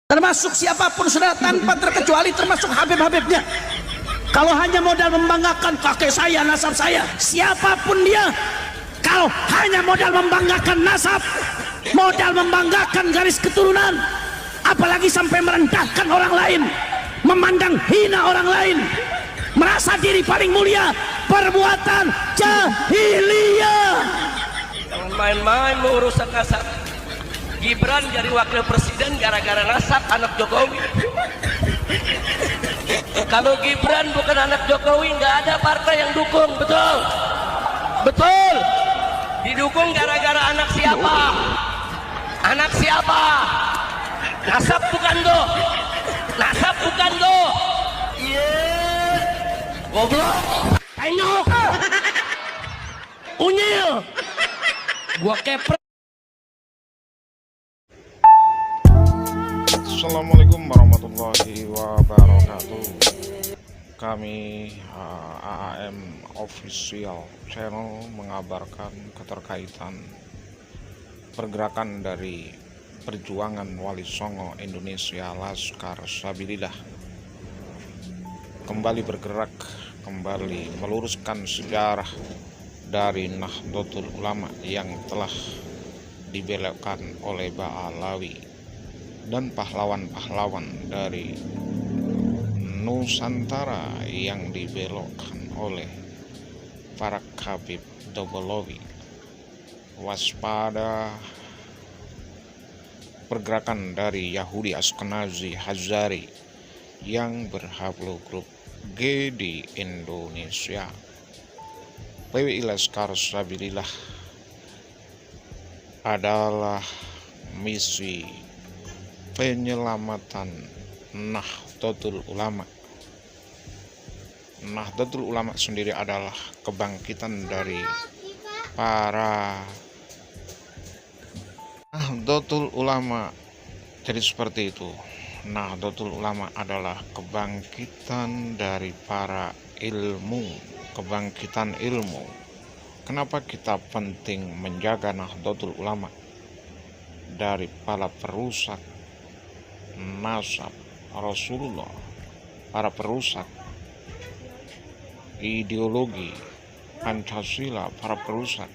termasuk siapapun saudara, tanpa terkecuali termasuk Habib-habibnya. Kalau hanya modal membanggakan kakek saya, nasab saya, siapapun dia, kalau hanya modal membanggakan nasab, modal membanggakan garis keturunan, apalagi sampai merendahkan orang lain, memandang hina orang lain, merasa diri paling mulia, perbuatan jahiliyah. Jangan main-main mengurusan nasab. Gibran jadi wakil presiden gara-gara nasab anak Jokowi. Kalau Gibran bukan anak Jokowi, nggak ada partai yang dukung, betul? Betul. Didukung gara-gara anak siapa? Anak siapa? Nasab bukan do. Nasab bukan do. Iya. Goblok. Tengok. Unyil. Gua kepret. Assalamualaikum warahmatullahi wabarakatuh. Kami AAM Official Channel mengabarkan keterkaitan pergerakan dari perjuangan Wali Songo Indonesia Laskar Sabilillah kembali bergerak, kembali meluruskan sejarah dari Nahdlatul Ulama yang telah dibelokkan oleh Ba'alawi dan pahlawan-pahlawan dari Nusantara yang dibelokkan oleh para Habib Dobolowi. Waspada pergerakan dari Yahudi Ashkenazi Hazari yang berhaplogrup G di Indonesia. PWI Laskar Sabilillah adalah misi penyelamatan Nahdlatul Ulama. Nahdlatul Ulama sendiri adalah kebangkitan dari para Nahdlatul Ulama. Jadi seperti itu. Nahdlatul Ulama adalah kebangkitan dari para ilmu, kebangkitan ilmu. Kenapa kita penting menjaga Nahdlatul Ulama dari para perusak nasab Rasulullah, para perusak ideologi Pancasila, para perusak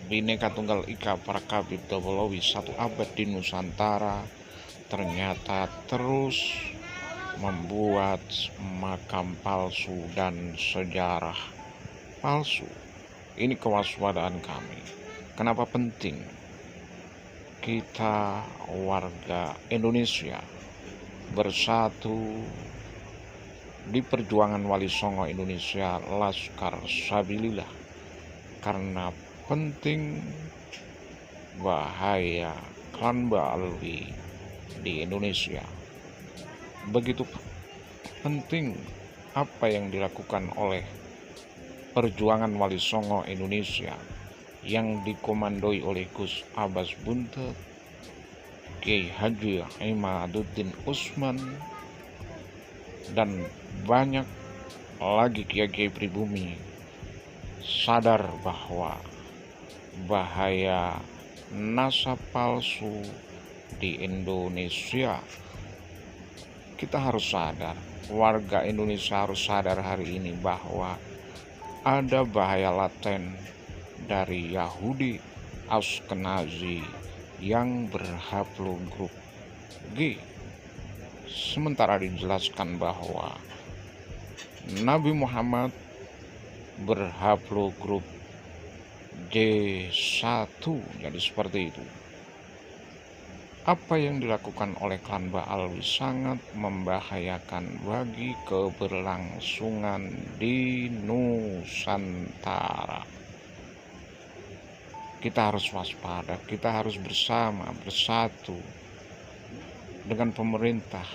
Bhinneka Tunggal Ika, para Habib Dobolowi 1 abad di Nusantara, ternyata terus membuat makam palsu dan sejarah palsu. Ini kewaspadaan kami. Kenapa penting kita warga Indonesia bersatu di perjuangan Wali Songo Indonesia Laskar Sabilillah? Karena penting bahaya klan Ba'alawi di Indonesia. Begitu penting apa yang dilakukan oleh perjuangan Wali Songo Indonesia yang dikomandoi oleh Gus Abbas Buntet, Kiai Haji Imaduddin Usman, dan banyak lagi kiai-kiai pribumi sadar bahwa bahaya nasab palsu di Indonesia. Kita harus sadar, warga Indonesia harus sadar hari ini bahwa ada bahaya laten dari Yahudi Ashkenazi yang berhaplogrup G. Sementara dijelaskan bahwa Nabi Muhammad berhaplogrup J1, jadi seperti itu. Apa yang dilakukan oleh klan Ba'alawi sangat membahayakan bagi keberlangsungan di Nusantara. Kita harus waspada, kita harus bersama, bersatu dengan pemerintah,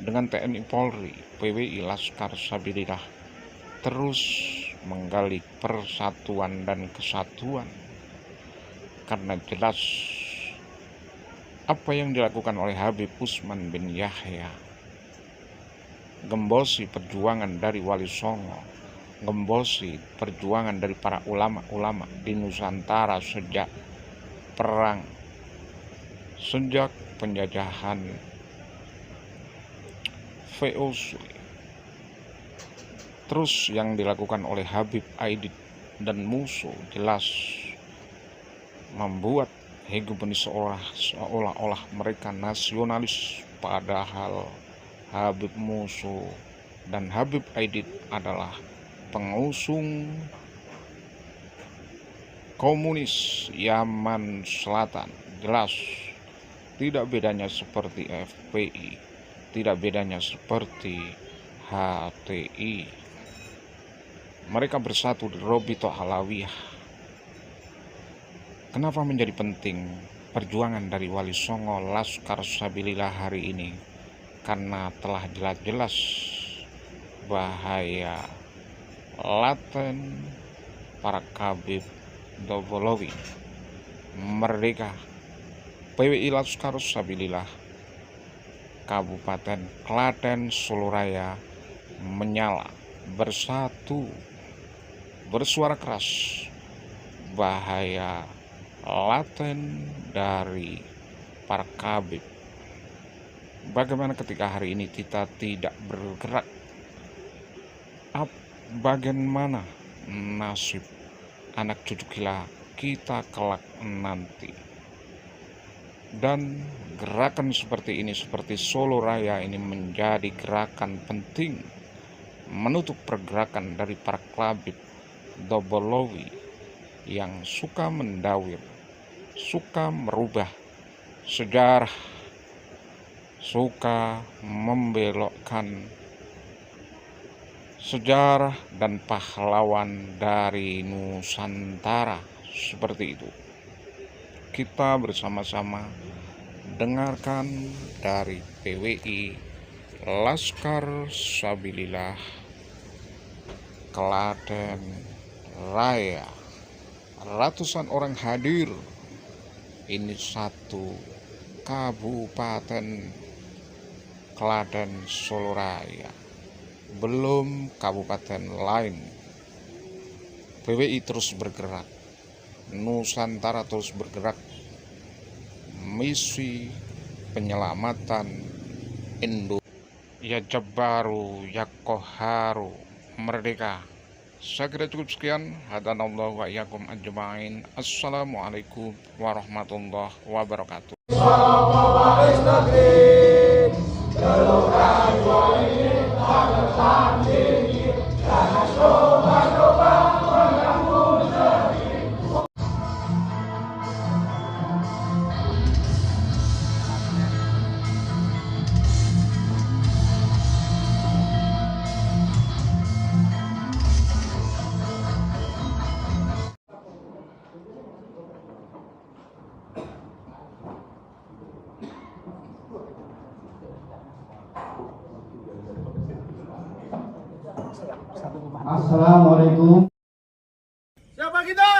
dengan TNI Polri, PWI Laskar Sabilillah, terus menggali persatuan dan kesatuan. Karena jelas apa yang dilakukan oleh Habib Usman bin Yahya, gembosi perjuangan dari Wali Songo, gembosi perjuangan dari para ulama-ulama di Nusantara sejak perang sejak penjajahan VOC. Terus yang dilakukan oleh Habib Aidit dan musuh jelas membuat hegemoni seolah-olah mereka nasionalis, padahal Habib musuh dan Habib Aidit adalah pengusung komunis Yaman Selatan. Jelas tidak bedanya seperti FPI, tidak bedanya seperti HTI. Mereka bersatu di Robito Alawiyah. Kenapa menjadi penting perjuangan dari Wali Songo Laskar Sabilillah hari ini? Karena telah jelas-jelas bahaya laten para Habib Dobolowi Merdeka PWI Laskar Sabilillah Kabupaten Klaten Soloraya menyala, bersatu, bersuara keras bahaya laten dari para Habib. Bagaimana ketika hari ini kita tidak bergerak? Bagaimana nasib anak cucu kita kelak nanti? Dan gerakan seperti ini, seperti Solo Raya ini menjadi gerakan penting menutup pergerakan dari para Habib Dobolowi yang suka mendawir, suka merubah sejarah, suka membelokkan sejarah dan pahlawan dari Nusantara. Seperti itu kita bersama-sama dengarkan dari PWI Laskar Sabilillah Klaten Raya. Ratusan orang hadir. Ini satu kabupaten Klaten Soloraya, belum kabupaten lain. PWI terus bergerak, Nusantara terus bergerak. Misi penyelamatan Indonesia. Ya Jabbaru, ya Qaharu, Merdeka. Saya kira cukup sekian. Hadanallahu wa iyyakum ajmain. Assalamualaikum warahmatullahi wabarakatuh. Assalamualaikum. Siapa kita?